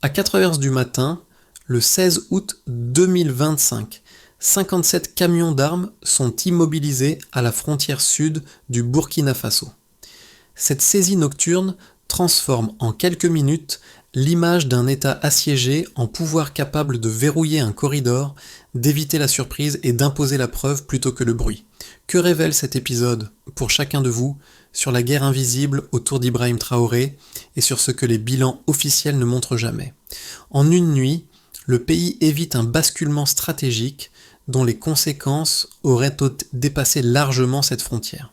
À 4h du matin, le 16 août 2025, 57 camions d'armes sont immobilisés à la frontière sud du Burkina Faso. Cette saisie nocturne transforme en quelques minutes l'image d'un État assiégé en pouvoir capable de verrouiller un corridor, d'éviter la surprise et d'imposer la preuve plutôt que le bruit. Que révèle cet épisode, pour chacun de vous, sur la guerre invisible autour d'Ibrahim Traoré et sur ce que les bilans officiels ne montrent jamais? En une nuit, le pays évite un basculement stratégique dont les conséquences auraient dépassé largement cette frontière.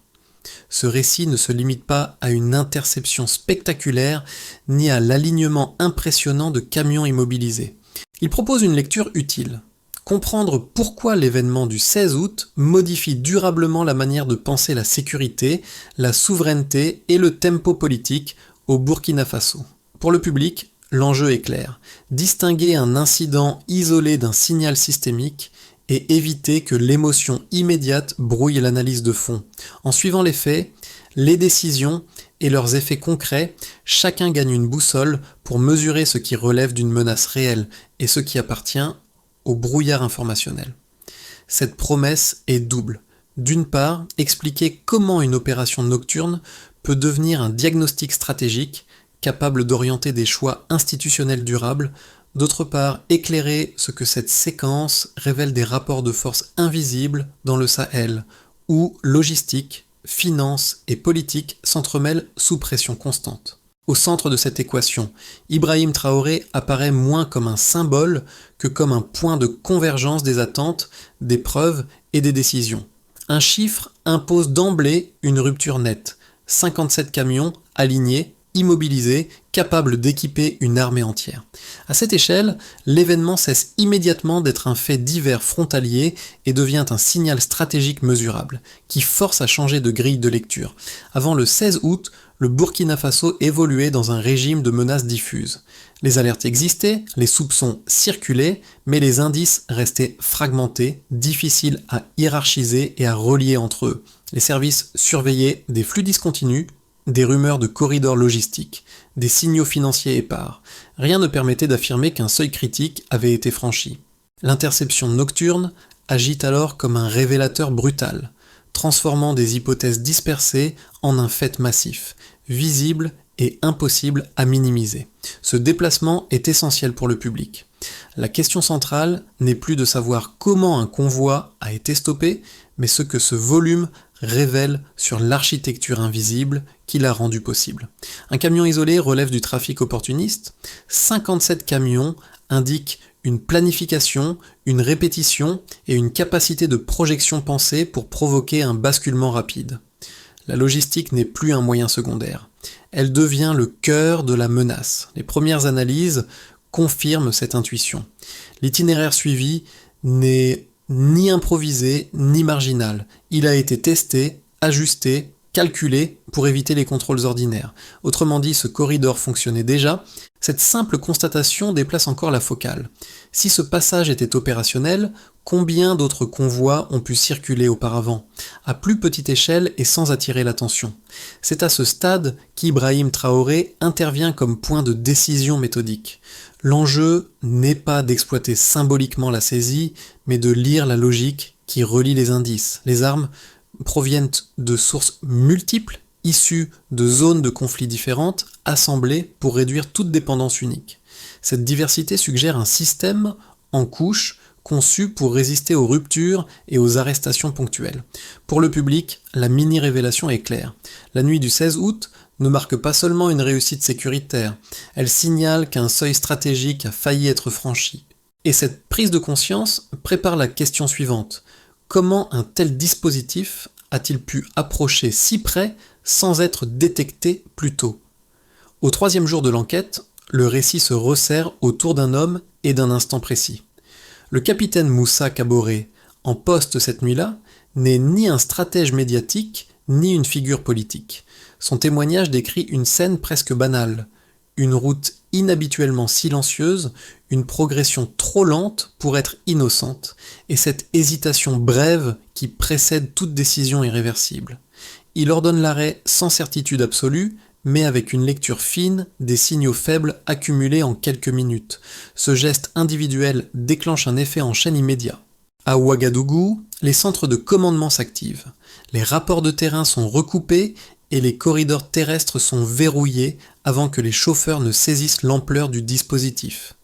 Ce récit ne se limite pas à une interception spectaculaire ni à l'alignement impressionnant de camions immobilisés. Il propose une lecture utile. Comprendre pourquoi l'événement du 16 août modifie durablement la manière de penser la sécurité, la souveraineté et le tempo politique au Burkina Faso. Pour le public, l'enjeu est clair. Distinguer un incident isolé d'un signal systémique et éviter que l'émotion immédiate brouille l'analyse de fond. En suivant les faits, les décisions et leurs effets concrets, chacun gagne une boussole pour mesurer ce qui relève d'une menace réelle et ce qui appartient au brouillard informationnel. Cette promesse est double. D'une part, expliquer comment une opération nocturne peut devenir un diagnostic stratégique capable d'orienter des choix institutionnels durables. D'autre part, éclairer ce que cette séquence révèle des rapports de force invisibles dans le Sahel, où logistique, finance et politique s'entremêlent sous pression constante. Au centre de cette équation, Ibrahim Traoré apparaît moins comme un symbole que comme un point de convergence des attentes, des preuves et des décisions. Un chiffre impose d'emblée une rupture nette. 57 camions alignés, immobilisé, capable d'équiper une armée entière. À cette échelle, l'événement cesse immédiatement d'être un fait divers frontalier et devient un signal stratégique mesurable, qui force à changer de grille de lecture. Avant le 16 août, le Burkina Faso évoluait dans un régime de menaces diffuses. Les alertes existaient, les soupçons circulaient, mais les indices restaient fragmentés, difficiles à hiérarchiser et à relier entre eux. Les services surveillaient des flux discontinus, des rumeurs de corridors logistiques, des signaux financiers épars. Rien ne permettait d'affirmer qu'un seuil critique avait été franchi. L'interception nocturne agit alors comme un révélateur brutal, transformant des hypothèses dispersées en un fait massif, visible et impossible à minimiser. Ce déplacement est essentiel pour le public. La question centrale n'est plus de savoir comment un convoi a été stoppé, mais ce que ce volume révèle sur l'architecture invisible qui l'a rendu possible. Un camion isolé relève du trafic opportuniste. 57 camions indiquent une planification, une répétition et une capacité de projection pensée pour provoquer un basculement rapide. La logistique n'est plus un moyen secondaire. Elle devient le cœur de la menace. Les premières analyses confirment cette intuition. L'itinéraire suivi n'est ni improvisé, ni marginal. Il a été testé, ajusté, calculé pour éviter les contrôles ordinaires. Autrement dit, ce corridor fonctionnait déjà. Cette simple constatation déplace encore la focale. Si ce passage était opérationnel, combien d'autres convois ont pu circuler auparavant, à plus petite échelle et sans attirer l'attention? C'est à ce stade qu'Ibrahim Traoré intervient comme point de décision méthodique. L'enjeu n'est pas d'exploiter symboliquement la saisie, mais de lire la logique qui relie les indices. Les armes proviennent de sources multiples, issues de zones de conflits différentes, assemblées pour réduire toute dépendance unique. Cette diversité suggère un système en couches conçu pour résister aux ruptures et aux arrestations ponctuelles. Pour le public, la mini-révélation est claire. La nuit du 16 août ne marque pas seulement une réussite sécuritaire, elle signale qu'un seuil stratégique a failli être franchi. Et cette prise de conscience prépare la question suivante. Comment un tel dispositif a-t-il pu approcher si près sans être détecté plus tôt? Au 3e jour de l'enquête, le récit se resserre autour d'un homme et d'un instant précis. Le capitaine Moussa Kaboré, en poste cette nuit-là, n'est ni un stratège médiatique, ni une figure politique. Son témoignage décrit une scène presque banale, une route inhabituellement silencieuse, une progression trop lente pour être innocente, et cette hésitation brève qui précède toute décision irréversible. Il ordonne l'arrêt sans certitude absolue, mais avec une lecture fine des signaux faibles accumulés en quelques minutes. Ce geste individuel déclenche un effet en chaîne immédiat. À Ouagadougou, les centres de commandement s'activent. Les rapports de terrain sont recoupés et les corridors terrestres sont verrouillés avant que les chauffeurs ne saisissent l'ampleur du dispositif.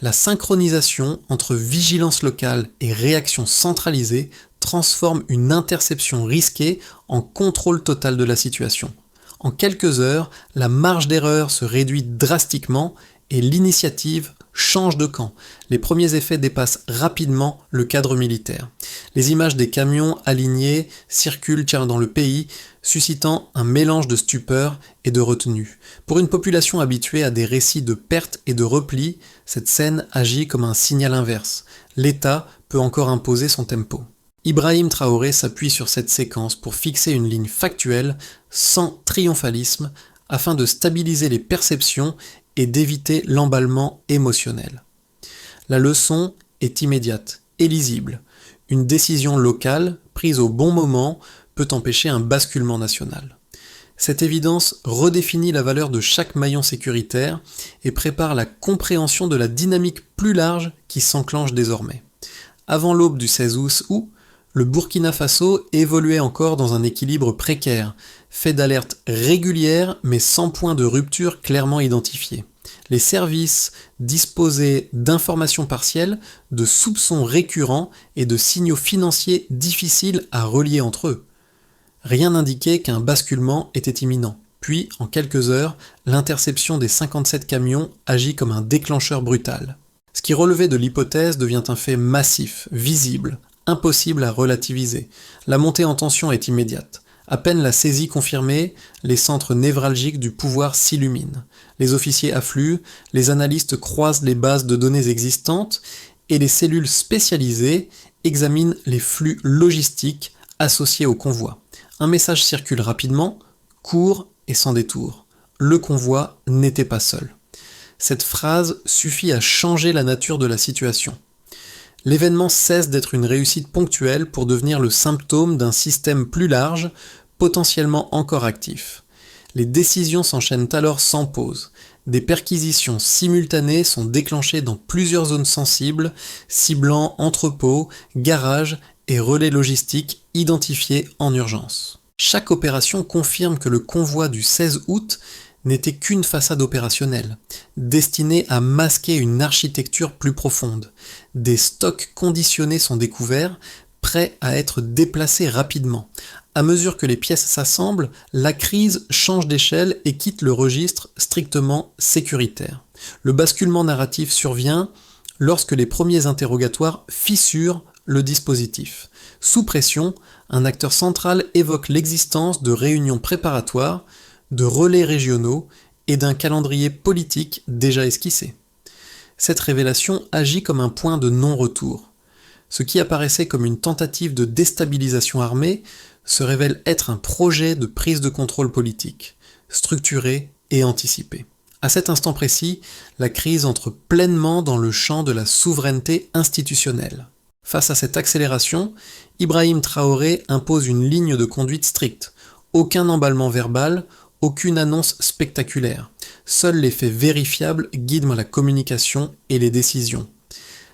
La synchronisation entre vigilance locale et réaction centralisée transforme une interception risquée en contrôle total de la situation. En quelques heures, la marge d'erreur se réduit drastiquement et l'initiative change de camp. Les premiers effets dépassent rapidement le cadre militaire. Les images des camions alignés circulent dans le pays, suscitant un mélange de stupeur et de retenue. Pour une population habituée à des récits de pertes et de repli, cette scène agit comme un signal inverse. L'État peut encore imposer son tempo. Ibrahim Traoré s'appuie sur cette séquence pour fixer une ligne factuelle, sans triomphalisme, afin de stabiliser les perceptions et d'éviter l'emballement émotionnel. La leçon est immédiate et lisible. Une décision locale, prise au bon moment, peut empêcher un basculement national. Cette évidence redéfinit la valeur de chaque maillon sécuritaire et prépare la compréhension de la dynamique plus large qui s'enclenche désormais. Avant l'aube du 16 août, le Burkina Faso évoluait encore dans un équilibre précaire, fait d'alertes régulières mais sans point de rupture clairement identifié. Les services disposaient d'informations partielles, de soupçons récurrents et de signaux financiers difficiles à relier entre eux. Rien n'indiquait qu'un basculement était imminent. Puis, en quelques heures, l'interception des 57 camions agit comme un déclencheur brutal. Ce qui relevait de l'hypothèse devient un fait massif, visible, impossible à relativiser. La montée en tension est immédiate. À peine la saisie confirmée, les centres névralgiques du pouvoir s'illuminent. Les officiers affluent, les analystes croisent les bases de données existantes et les cellules spécialisées examinent les flux logistiques associés au convoi. Un message circule rapidement, court et sans détour. Le convoi n'était pas seul. Cette phrase suffit à changer la nature de la situation. L'événement cesse d'être une réussite ponctuelle pour devenir le symptôme d'un système plus large, potentiellement encore actif. Les décisions s'enchaînent alors sans pause. Des perquisitions simultanées sont déclenchées dans plusieurs zones sensibles, ciblant entrepôts, garages et relais logistiques identifiés en urgence. Chaque opération confirme que le convoi du 16 août n'était qu'une façade opérationnelle, destinée à masquer une architecture plus profonde. Des stocks conditionnés sont découverts, prêts à être déplacés rapidement. À mesure que les pièces s'assemblent, la crise change d'échelle et quitte le registre strictement sécuritaire. Le basculement narratif survient lorsque les premiers interrogatoires fissurent le dispositif. Sous pression, un acteur central évoque l'existence de réunions préparatoires, de relais régionaux et d'un calendrier politique déjà esquissé. Cette révélation agit comme un point de non-retour. Ce qui apparaissait comme une tentative de déstabilisation armée se révèle être un projet de prise de contrôle politique, structuré et anticipé. À cet instant précis, la crise entre pleinement dans le champ de la souveraineté institutionnelle. Face à cette accélération, Ibrahim Traoré impose une ligne de conduite stricte. Aucun emballement verbal, aucune annonce spectaculaire. Seuls les faits vérifiables guident la communication et les décisions.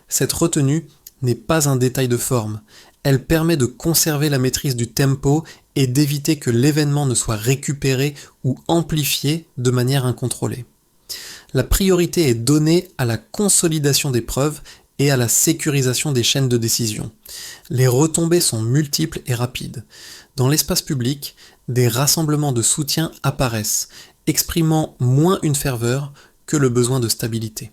Cette retenue n'est pas un détail de forme. Elle permet de conserver la maîtrise du tempo et d'éviter que l'événement ne soit récupéré ou amplifié de manière incontrôlée. La priorité est donnée à la consolidation des preuves et à la sécurisation des chaînes de décision. Les retombées sont multiples et rapides. Dans l'espace public, des rassemblements de soutien apparaissent, exprimant moins une ferveur que le besoin de stabilité.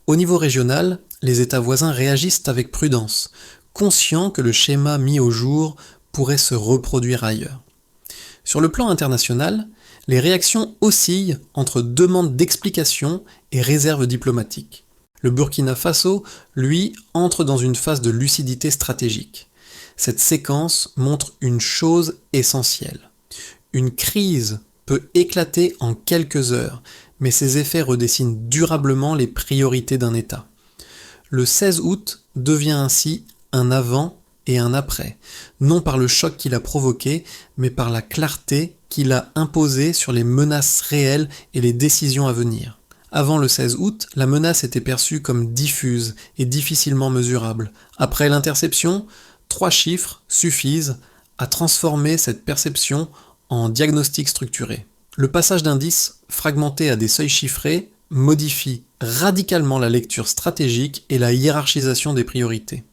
Au niveau régional, les États voisins réagissent avec prudence, conscients que le schéma mis au jour pourrait se reproduire ailleurs. Sur le plan international, les réactions oscillent entre demandes d'explications et réserves diplomatiques. Le Burkina Faso, lui, entre dans une phase de lucidité stratégique. Cette séquence montre une chose essentielle. Une crise peut éclater en quelques heures, mais ses effets redessinent durablement les priorités d'un État. Le 16 août devient ainsi un avant et un après, non par le choc qu'il a provoqué, mais par la clarté qu'il a imposé sur les menaces réelles et les décisions à venir. Avant le 16 août, la menace était perçue comme diffuse et difficilement mesurable. Après l'interception, 3 chiffres suffisent à transformer cette perception en diagnostic structuré. Le passage d'indices fragmentés à des seuils chiffrés modifie radicalement la lecture stratégique et la hiérarchisation des priorités.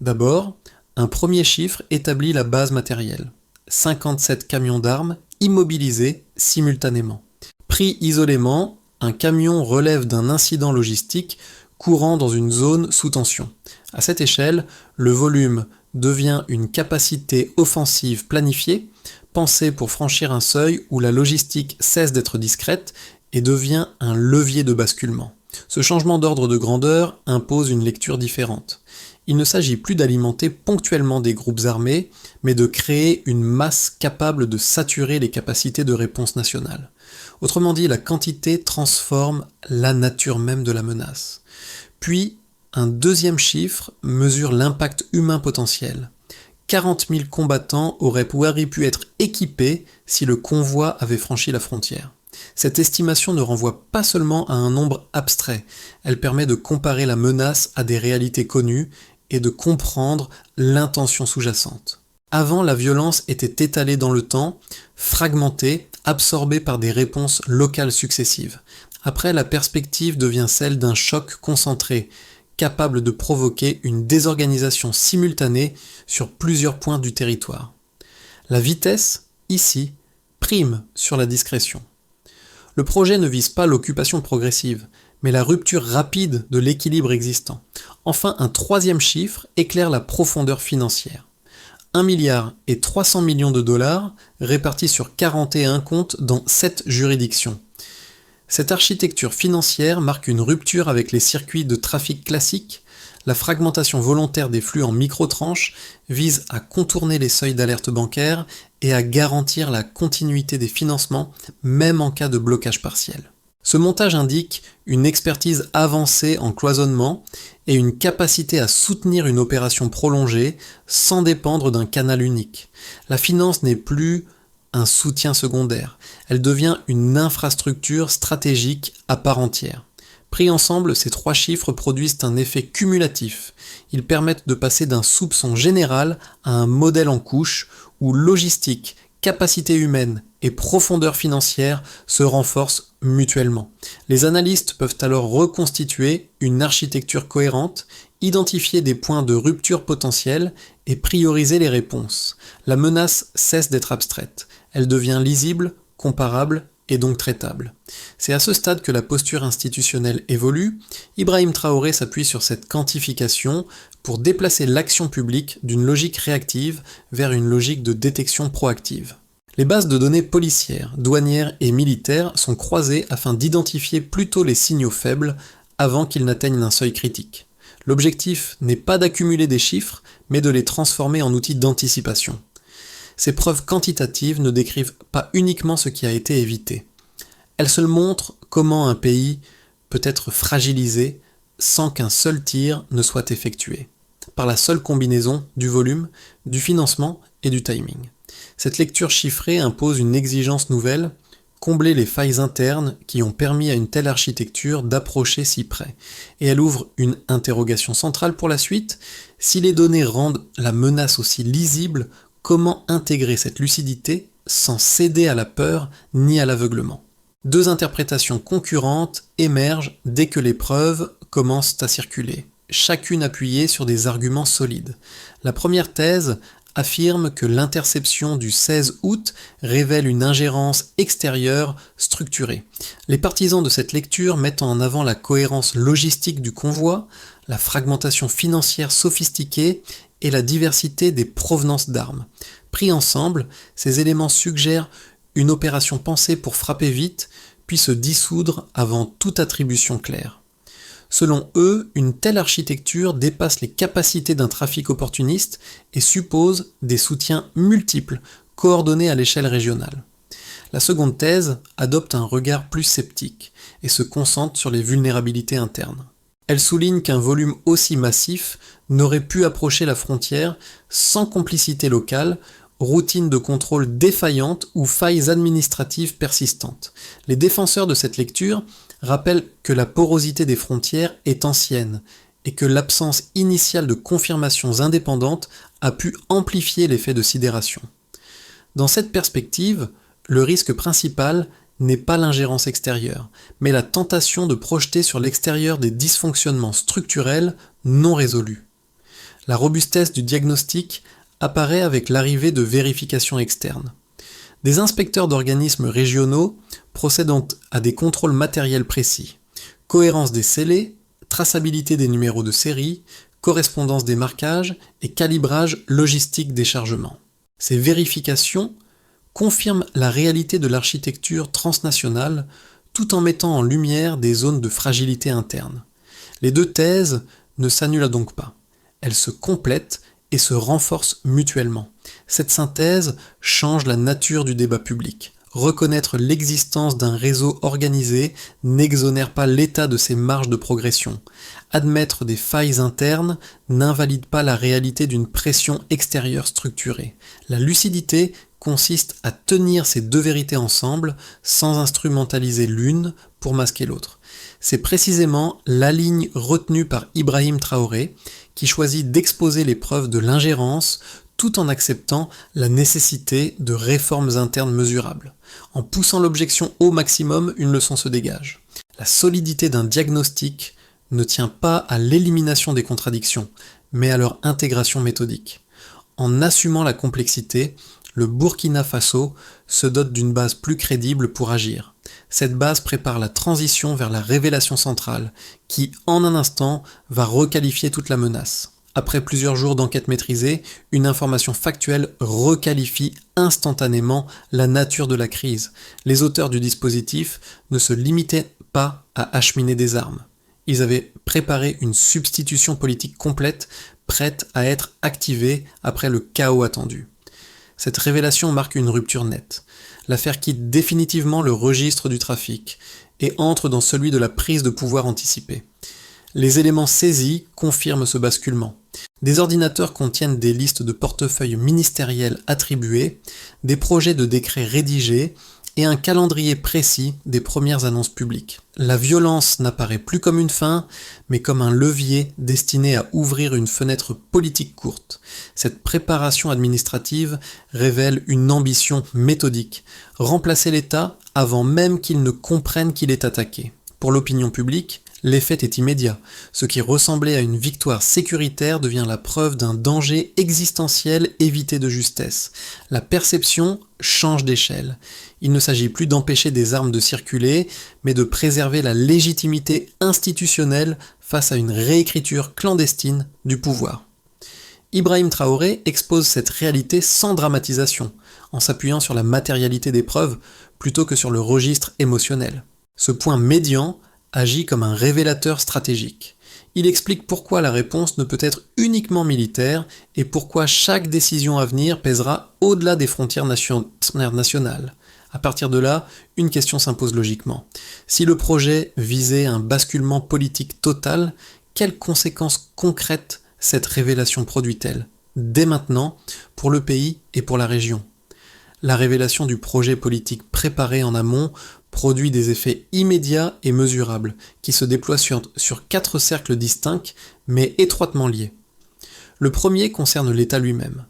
D'abord, un premier chiffre établit la base matérielle. 57 camions d'armes immobilisés simultanément. Pris isolément, un camion relève d'un incident logistique courant dans une zone sous tension. À cette échelle, le volume devient une capacité offensive planifiée, pensée pour franchir un seuil où la logistique cesse d'être discrète et devient un levier de basculement. Ce changement d'ordre de grandeur impose une lecture différente. Il ne s'agit plus d'alimenter ponctuellement des groupes armés, mais de créer une masse capable de saturer les capacités de réponse nationale. Autrement dit, la quantité transforme la nature même de la menace. Puis, un deuxième chiffre mesure l'impact humain potentiel. 40 000 combattants auraient pu être équipés si le convoi avait franchi la frontière. Cette estimation ne renvoie pas seulement à un nombre abstrait, elle permet de comparer la menace à des réalités connues et de comprendre l'intention sous-jacente. Avant, la violence était étalée dans le temps, fragmentée, absorbée par des réponses locales successives. Après, la perspective devient celle d'un choc concentré, capable de provoquer une désorganisation simultanée sur plusieurs points du territoire. La vitesse, ici, prime sur la discrétion. Le projet ne vise pas l'occupation progressive, mais la rupture rapide de l'équilibre existant. Enfin, un troisième chiffre éclaire la profondeur financière. 1 milliard et 300 millions de dollars répartis sur 41 comptes dans 7 juridictions. Cette architecture financière marque une rupture avec les circuits de trafic classiques. La fragmentation volontaire des flux en micro-tranches vise à contourner les seuils d'alerte bancaire et à garantir la continuité des financements, même en cas de blocage partiel. Ce montage indique une expertise avancée en cloisonnement et une capacité à soutenir une opération prolongée sans dépendre d'un canal unique. La finance n'est plus un soutien secondaire, elle devient une infrastructure stratégique à part entière. Pris ensemble, ces 3 chiffres produisent un effet cumulatif. Ils permettent de passer d'un soupçon général à un modèle en couche où logistique, capacité humaine et profondeur financière se renforcent mutuellement. Les analystes peuvent alors reconstituer une architecture cohérente, identifier des points de rupture potentiels et prioriser les réponses. La menace cesse d'être abstraite. Elle devient lisible, comparable et donc traitable. C'est à ce stade que la posture institutionnelle évolue. Ibrahim Traoré s'appuie sur cette quantification pour déplacer l'action publique d'une logique réactive vers une logique de détection proactive. Les bases de données policières, douanières et militaires sont croisées afin d'identifier plutôt les signaux faibles avant qu'ils n'atteignent un seuil critique. L'objectif n'est pas d'accumuler des chiffres, mais de les transformer en outils d'anticipation. Ces preuves quantitatives ne décrivent pas uniquement ce qui a été évité. Elles se montrent comment un pays peut être fragilisé sans qu'un seul tir ne soit effectué, par la seule combinaison du volume, du financement et du timing. Cette lecture chiffrée impose une exigence nouvelle, combler les failles internes qui ont permis à une telle architecture d'approcher si près. Et elle ouvre une interrogation centrale pour la suite. Si les données rendent la menace aussi lisible, comment intégrer cette lucidité sans céder à la peur ni à l'aveuglement? 2 interprétations concurrentes émergent dès que les preuves commencent à circuler, chacune appuyée sur des arguments solides. La première thèse affirme que l'interception du 16 août révèle une ingérence extérieure structurée. Les partisans de cette lecture mettent en avant la cohérence logistique du convoi, la fragmentation financière sophistiquée et la diversité des provenances d'armes. Pris ensemble, ces éléments suggèrent une opération pensée pour frapper vite, puis se dissoudre avant toute attribution claire. Selon eux, une telle architecture dépasse les capacités d'un trafic opportuniste et suppose des soutiens multiples, coordonnés à l'échelle régionale. La seconde thèse adopte un regard plus sceptique et se concentre sur les vulnérabilités internes. Elle souligne qu'un volume aussi massif n'aurait pu approcher la frontière sans complicité locale routine de contrôle défaillante ou failles administratives persistantes. Les défenseurs de cette lecture rappellent que la porosité des frontières est ancienne et que l'absence initiale de confirmations indépendantes a pu amplifier l'effet de sidération. Dans cette perspective, le risque principal n'est pas l'ingérence extérieure, mais la tentation de projeter sur l'extérieur des dysfonctionnements structurels non résolus. La robustesse du diagnostic apparaît avec l'arrivée de vérifications externes. Des inspecteurs d'organismes régionaux procèdent à des contrôles matériels précis. Cohérence des scellés, traçabilité des numéros de série, correspondance des marquages et calibrage logistique des chargements. Ces vérifications confirment la réalité de l'architecture transnationale tout en mettant en lumière des zones de fragilité interne. Les deux thèses ne s'annulent donc pas. Elles se complètent et se renforcent mutuellement. Cette synthèse change la nature du débat public. Reconnaître l'existence d'un réseau organisé n'exonère pas l'État de ses marges de progression. Admettre des failles internes n'invalide pas la réalité d'une pression extérieure structurée. La lucidité consiste à tenir ces deux vérités ensemble sans instrumentaliser l'une pour masquer l'autre. C'est précisément la ligne retenue par Ibrahim Traoré, qui choisit d'exposer les preuves de l'ingérence tout en acceptant la nécessité de réformes internes mesurables. En poussant l'objection au maximum, une leçon se dégage. La solidité d'un diagnostic ne tient pas à l'élimination des contradictions, mais à leur intégration méthodique. En assumant la complexité, le Burkina Faso se dote d'une base plus crédible pour agir. Cette base prépare la transition vers la révélation centrale, qui, en un instant, va requalifier toute la menace. Après plusieurs jours d'enquête maîtrisée, une information factuelle requalifie instantanément la nature de la crise. Les auteurs du dispositif ne se limitaient pas à acheminer des armes. Ils avaient préparé une substitution politique complète, prête à être activée après le chaos attendu. Cette révélation marque une rupture nette. L'affaire quitte définitivement le registre du trafic et entre dans celui de la prise de pouvoir anticipée. Les éléments saisis confirment ce basculement. Des ordinateurs contiennent des listes de portefeuilles ministériels attribués, des projets de décrets rédigés et un calendrier précis des premières annonces publiques. La violence n'apparaît plus comme une fin, mais comme un levier destiné à ouvrir une fenêtre politique courte. Cette préparation administrative révèle une ambition méthodique, remplacer l'État avant même qu'il ne comprenne qu'il est attaqué. Pour l'opinion publique, l'effet est immédiat. Ce qui ressemblait à une victoire sécuritaire devient la preuve d'un danger existentiel évité de justesse. La perception change d'échelle. Il ne s'agit plus d'empêcher des armes de circuler, mais de préserver la légitimité institutionnelle face à une réécriture clandestine du pouvoir. Ibrahim Traoré expose cette réalité sans dramatisation, en s'appuyant sur la matérialité des preuves plutôt que sur le registre émotionnel. Ce point médian agit comme un révélateur stratégique. Il explique pourquoi la réponse ne peut être uniquement militaire et pourquoi chaque décision à venir pèsera au-delà des frontières nationales. À partir de là, une question s'impose logiquement. Si le projet visait un basculement politique total, quelles conséquences concrètes cette révélation produit-elle, dès maintenant, pour le pays et pour la région? La révélation du projet politique préparé en amont produit des effets immédiats et mesurables, qui se déploient sur 4 cercles distincts, mais étroitement liés. Le premier concerne l'État lui-même.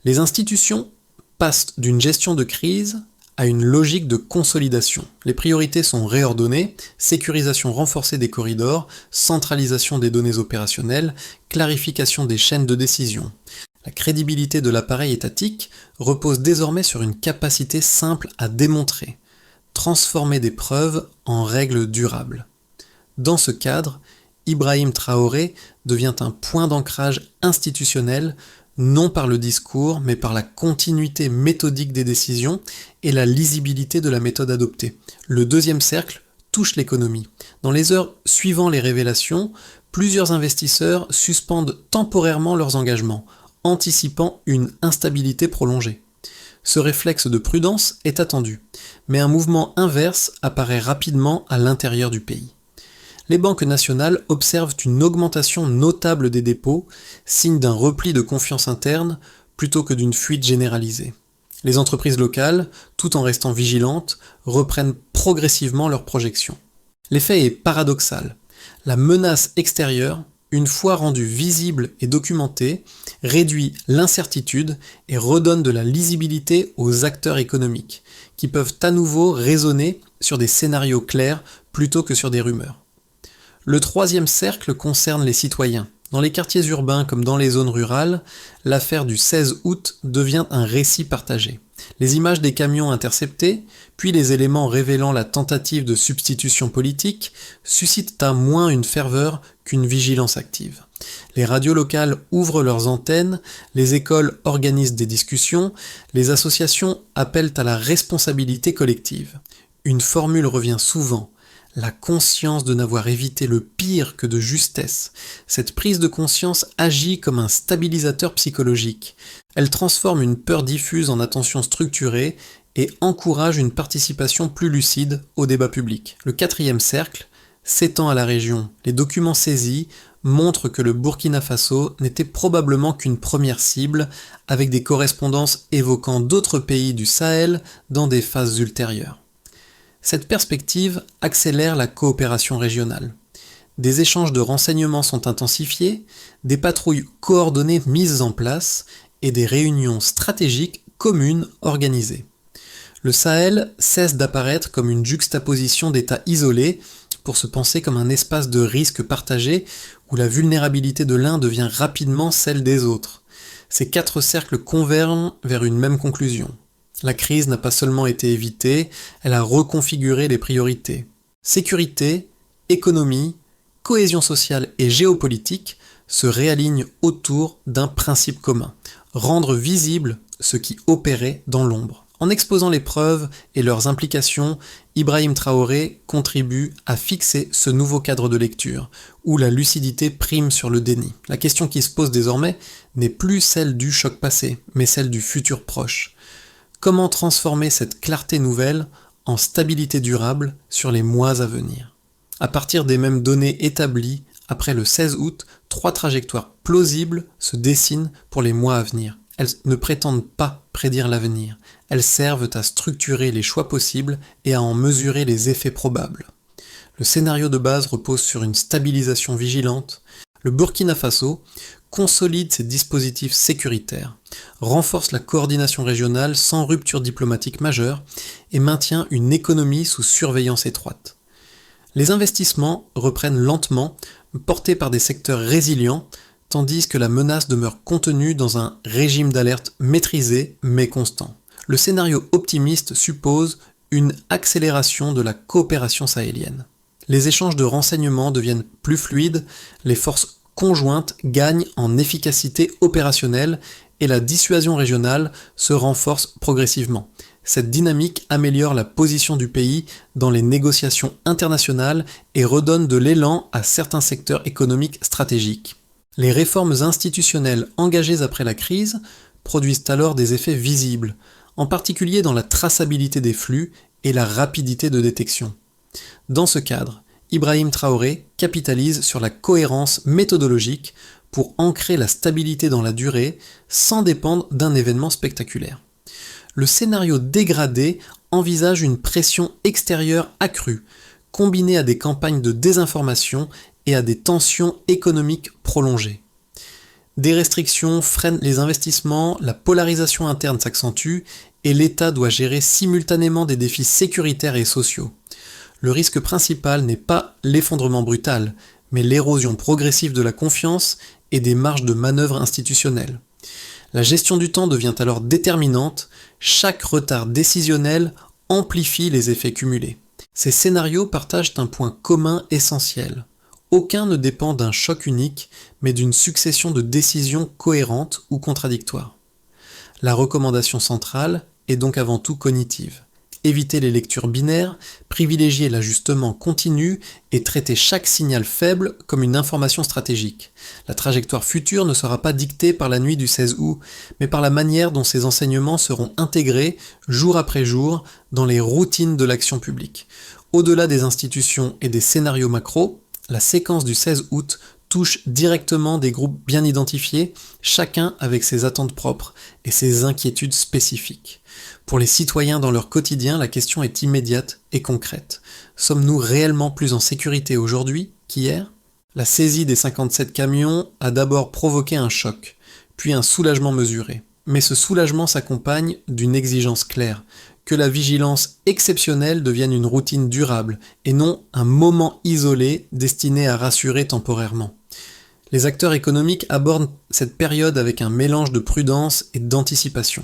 Les institutions passent d'une gestion de crise à une logique de consolidation. Les priorités sont réordonnées, sécurisation renforcée des corridors, centralisation des données opérationnelles, clarification des chaînes de décision. La crédibilité de l'appareil étatique repose désormais sur une capacité simple à démontrer, transformer des preuves en règles durables. Dans ce cadre, Ibrahim Traoré devient un point d'ancrage institutionnel, non par le discours, mais par la continuité méthodique des décisions et la lisibilité de la méthode adoptée. Le deuxième cercle touche l'économie. Dans les heures suivant les révélations, plusieurs investisseurs suspendent temporairement leurs engagements, anticipant une instabilité prolongée. Ce réflexe de prudence est attendu, mais un mouvement inverse apparaît rapidement à l'intérieur du pays. Les banques nationales observent une augmentation notable des dépôts, signe d'un repli de confiance interne, plutôt que d'une fuite généralisée. Les entreprises locales, tout en restant vigilantes, reprennent progressivement leurs projections. L'effet est paradoxal. La menace extérieure, une fois rendue visible et documentée, réduit l'incertitude et redonne de la lisibilité aux acteurs économiques, qui peuvent à nouveau raisonner sur des scénarios clairs plutôt que sur des rumeurs. Le troisième cercle concerne les citoyens. Dans les quartiers urbains comme dans les zones rurales, l'affaire du 16 août devient un récit partagé. Les images des camions interceptés, puis les éléments révélant la tentative de substitution politique, suscitent à moins une ferveur qu'une vigilance active. Les radios locales ouvrent leurs antennes, les écoles organisent des discussions, les associations appellent à la responsabilité collective. Une formule revient souvent: la conscience de n'avoir évité le pire que de justesse. Cette prise de conscience agit comme un stabilisateur psychologique. Elle transforme une peur diffuse en attention structurée et encourage une participation plus lucide au débat public. Le quatrième cercle s'étend à la région. Les documents saisis montrent que le Burkina Faso n'était probablement qu'une première cible, avec des correspondances évoquant d'autres pays du Sahel dans des phases ultérieures. Cette perspective accélère la coopération régionale. Des échanges de renseignements sont intensifiés, des patrouilles coordonnées mises en place et des réunions stratégiques communes organisées. Le Sahel cesse d'apparaître comme une juxtaposition d'États isolés pour se penser comme un espace de risque partagé où la vulnérabilité de l'un devient rapidement celle des autres. Ces quatre cercles convergent vers une même conclusion. La crise n'a pas seulement été évitée, elle a reconfiguré les priorités. Sécurité, économie, cohésion sociale et géopolitique se réalignent autour d'un principe commun: rendre visible ce qui opérait dans l'ombre. En exposant les preuves et leurs implications, Ibrahim Traoré contribue à fixer ce nouveau cadre de lecture, où la lucidité prime sur le déni. La question qui se pose désormais n'est plus celle du choc passé, mais celle du futur proche. Comment transformer cette clarté nouvelle en stabilité durable sur les mois à venir? À partir des mêmes données établies, après le 16 août, 3 trajectoires plausibles se dessinent pour les mois à venir. Elles ne prétendent pas prédire l'avenir, elles servent à structurer les choix possibles et à en mesurer les effets probables. Le scénario de base repose sur une stabilisation vigilante. Le Burkina Faso consolide ses dispositifs sécuritaires, renforce la coordination régionale sans rupture diplomatique majeure et maintient une économie sous surveillance étroite. Les investissements reprennent lentement, portés par des secteurs résilients, tandis que la menace demeure contenue dans un régime d'alerte maîtrisé mais constant. Le scénario optimiste suppose une accélération de la coopération sahélienne. Les échanges de renseignements deviennent plus fluides, les forces conjointes gagnent en efficacité opérationnelle et la dissuasion régionale se renforce progressivement. Cette dynamique améliore la position du pays dans les négociations internationales et redonne de l'élan à certains secteurs économiques stratégiques. Les réformes institutionnelles engagées après la crise produisent alors des effets visibles, en particulier dans la traçabilité des flux et la rapidité de détection. Dans ce cadre, Ibrahim Traoré capitalise sur la cohérence méthodologique pour ancrer la stabilité dans la durée sans dépendre d'un événement spectaculaire. Le scénario dégradé envisage une pression extérieure accrue, combinée à des campagnes de désinformation et à des tensions économiques prolongées. Des restrictions freinent les investissements, la polarisation interne s'accentue et l'État doit gérer simultanément des défis sécuritaires et sociaux. Le risque principal n'est pas l'effondrement brutal, mais l'érosion progressive de la confiance et des marges de manœuvre institutionnelles. La gestion du temps devient alors déterminante, chaque retard décisionnel amplifie les effets cumulés. Ces scénarios partagent un point commun essentiel. Aucun ne dépend d'un choc unique, mais d'une succession de décisions cohérentes ou contradictoires. La recommandation centrale est donc avant tout cognitive. Éviter les lectures binaires, privilégier l'ajustement continu et traiter chaque signal faible comme une information stratégique. La trajectoire future ne sera pas dictée par la nuit du 16 août, mais par la manière dont ces enseignements seront intégrés jour après jour dans les routines de l'action publique. Au-delà des institutions et des scénarios macro, la séquence du 16 août touchent directement des groupes bien identifiés, chacun avec ses attentes propres et ses inquiétudes spécifiques. Pour les citoyens dans leur quotidien, la question est immédiate et concrète. Sommes-nous réellement plus en sécurité aujourd'hui qu'hier ? La saisie des 57 camions a d'abord provoqué un choc, puis un soulagement mesuré. Mais ce soulagement s'accompagne d'une exigence claire, que la vigilance exceptionnelle devienne une routine durable et non un moment isolé destiné à rassurer temporairement. Les acteurs économiques abordent cette période avec un mélange de prudence et d'anticipation.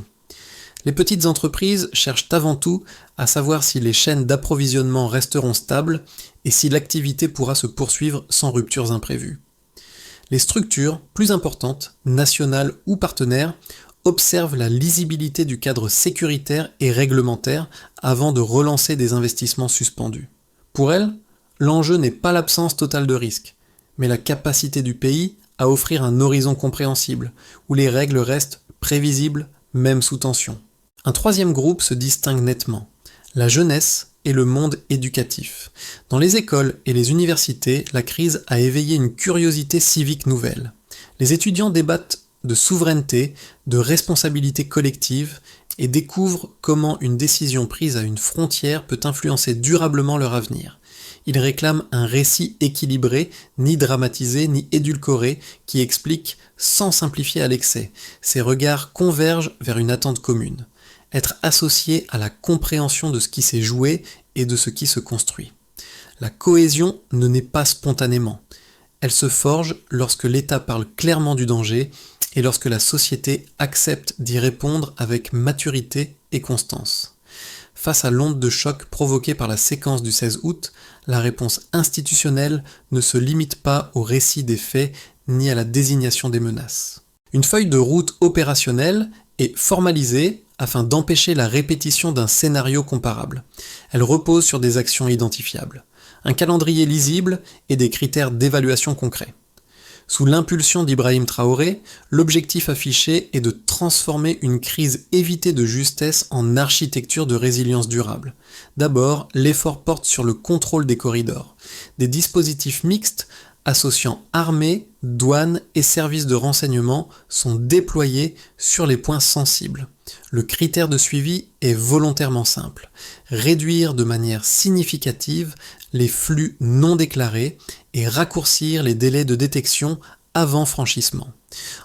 Les petites entreprises cherchent avant tout à savoir si les chaînes d'approvisionnement resteront stables et si l'activité pourra se poursuivre sans ruptures imprévues. Les structures plus importantes, nationales ou partenaires, observent la lisibilité du cadre sécuritaire et réglementaire avant de relancer des investissements suspendus. Pour elles, l'enjeu n'est pas l'absence totale de risque, mais la capacité du pays à offrir un horizon compréhensible, où les règles restent prévisibles, même sous tension. Un troisième groupe se distingue nettement, la jeunesse et le monde éducatif. Dans les écoles et les universités, la crise a éveillé une curiosité civique nouvelle. Les étudiants débattent de souveraineté, de responsabilité collective et découvrent comment une décision prise à une frontière peut influencer durablement leur avenir. Ils réclament un récit équilibré, ni dramatisé, ni édulcoré, qui explique, sans simplifier à l'excès. Ces regards convergent vers une attente commune. Être associé à la compréhension de ce qui s'est joué et de ce qui se construit. La cohésion ne naît pas spontanément. Elle se forge lorsque l'État parle clairement du danger et lorsque la société accepte d'y répondre avec maturité et constance. Face à l'onde de choc provoquée par la séquence du 16 août, la réponse institutionnelle ne se limite pas au récit des faits ni à la désignation des menaces. Une feuille de route opérationnelle est formalisée afin d'empêcher la répétition d'un scénario comparable. Elle repose sur des actions identifiables, un calendrier lisible et des critères d'évaluation concrets. Sous l'impulsion d'Ibrahim Traoré, l'objectif affiché est de transformer une crise évitée de justesse en architecture de résilience durable. D'abord, l'effort porte sur le contrôle des corridors. Des dispositifs mixtes associant armée, douane et services de renseignement sont déployés sur les points sensibles. Le critère de suivi est volontairement simple. Réduire de manière significative les flux non déclarés et raccourcir les délais de détection avant franchissement.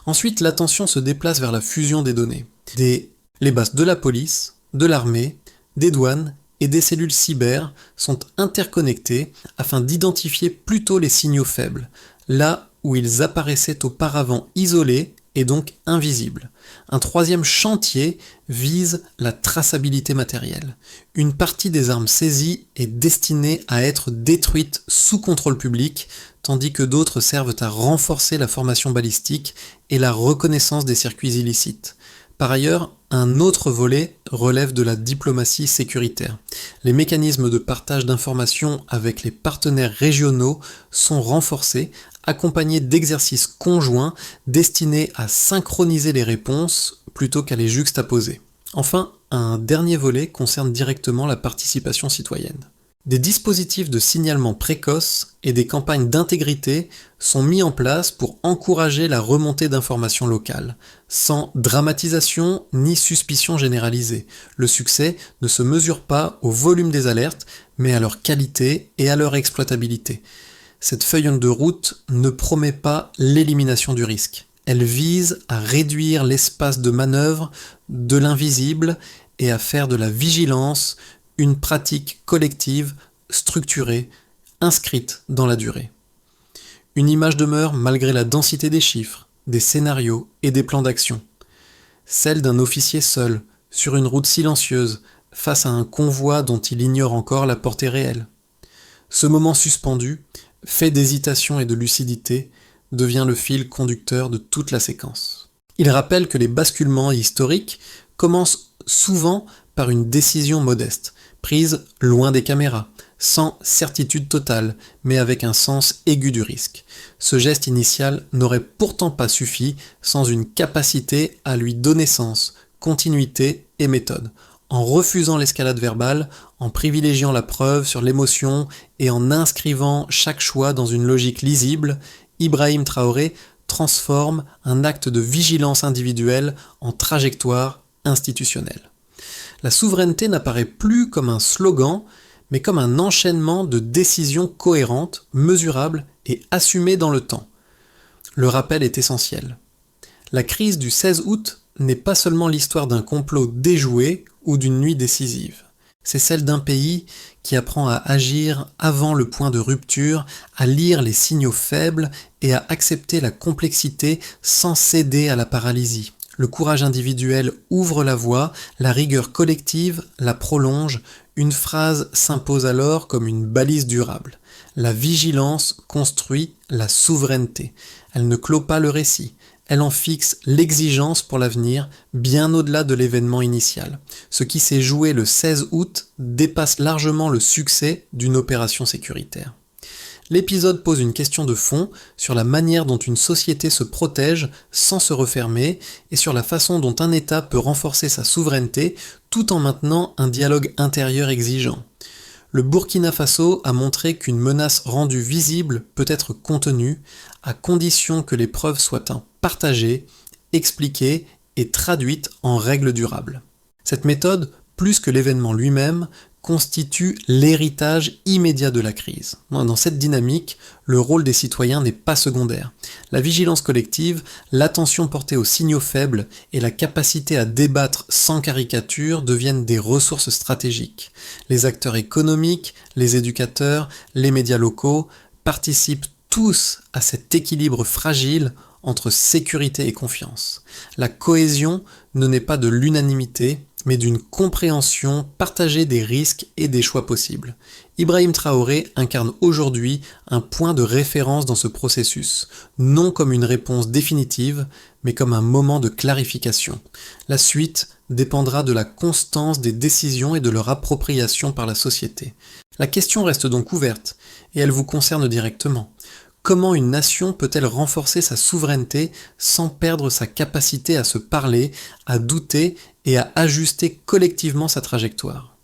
Ensuite, l'attention se déplace vers la fusion des données. Les bases de la police, de l'armée, des douanes et des cellules cyber sont interconnectées afin d'identifier plutôt les signaux faibles, là où ils apparaissaient auparavant isolés et donc invisibles. Un troisième chantier vise la traçabilité matérielle. Une partie des armes saisies est destinée à être détruite sous contrôle public, tandis que d'autres servent à renforcer la formation balistique et la reconnaissance des circuits illicites. Par ailleurs, un autre volet relève de la diplomatie sécuritaire. Les mécanismes de partage d'informations avec les partenaires régionaux sont renforcés, accompagnés d'exercices conjoints destinés à synchroniser les réponses plutôt qu'à les juxtaposer. Enfin, un dernier volet concerne directement la participation citoyenne. Des dispositifs de signalement précoce et des campagnes d'intégrité sont mis en place pour encourager la remontée d'informations locales, sans dramatisation ni suspicion généralisée. Le succès ne se mesure pas au volume des alertes, mais à leur qualité et à leur exploitabilité. Cette feuille de route ne promet pas l'élimination du risque. Elle vise à réduire l'espace de manœuvre de l'invisible et à faire de la vigilance une pratique collective, structurée, inscrite dans la durée. Une image demeure malgré la densité des chiffres, des scénarios et des plans d'action. Celle d'un officier seul, sur une route silencieuse, face à un convoi dont il ignore encore la portée réelle. Ce moment suspendu, fait d'hésitation et de lucidité, devient le fil conducteur de toute la séquence. Il rappelle que les basculements historiques commencent souvent par une décision modeste, prise loin des caméras, sans certitude totale, mais avec un sens aigu du risque. Ce geste initial n'aurait pourtant pas suffi sans une capacité à lui donner sens, continuité et méthode. En refusant l'escalade verbale, en privilégiant la preuve sur l'émotion et en inscrivant chaque choix dans une logique lisible, Ibrahim Traoré transforme un acte de vigilance individuelle en trajectoire institutionnelle. La souveraineté n'apparaît plus comme un slogan, mais comme un enchaînement de décisions cohérentes, mesurables et assumées dans le temps. Le rappel est essentiel. La crise du 16 août n'est pas seulement l'histoire d'un complot déjoué ou d'une nuit décisive. C'est celle d'un pays qui apprend à agir avant le point de rupture, à lire les signaux faibles et à accepter la complexité sans céder à la paralysie. Le courage individuel ouvre la voie, la rigueur collective la prolonge, une phrase s'impose alors comme une balise durable. La vigilance construit la souveraineté. Elle ne clôt pas le récit. Elle en fixe l'exigence pour l'avenir, bien au-delà de l'événement initial. Ce qui s'est joué le 16 août dépasse largement le succès d'une opération sécuritaire. L'épisode pose une question de fond sur la manière dont une société se protège sans se refermer et sur la façon dont un État peut renforcer sa souveraineté tout en maintenant un dialogue intérieur exigeant. Le Burkina Faso a montré qu'une menace rendue visible peut être contenue à condition que les preuves soient partagées, expliquées et traduites en règles durables. Cette méthode, plus que l'événement lui-même, constitue l'héritage immédiat de la crise. Dans cette dynamique, le rôle des citoyens n'est pas secondaire. La vigilance collective, l'attention portée aux signaux faibles et la capacité à débattre sans caricature deviennent des ressources stratégiques. Les acteurs économiques, les éducateurs, les médias locaux participent tous à cet équilibre fragile entre sécurité et confiance. La cohésion ne naît pas de l'unanimité, mais d'une compréhension partagée des risques et des choix possibles. Ibrahim Traoré incarne aujourd'hui un point de référence dans ce processus, non comme une réponse définitive, mais comme un moment de clarification. La suite dépendra de la constance des décisions et de leur appropriation par la société. La question reste donc ouverte, et elle vous concerne directement. Comment une nation peut-elle renforcer sa souveraineté sans perdre sa capacité à se parler, à douter et à ajuster collectivement sa trajectoire ?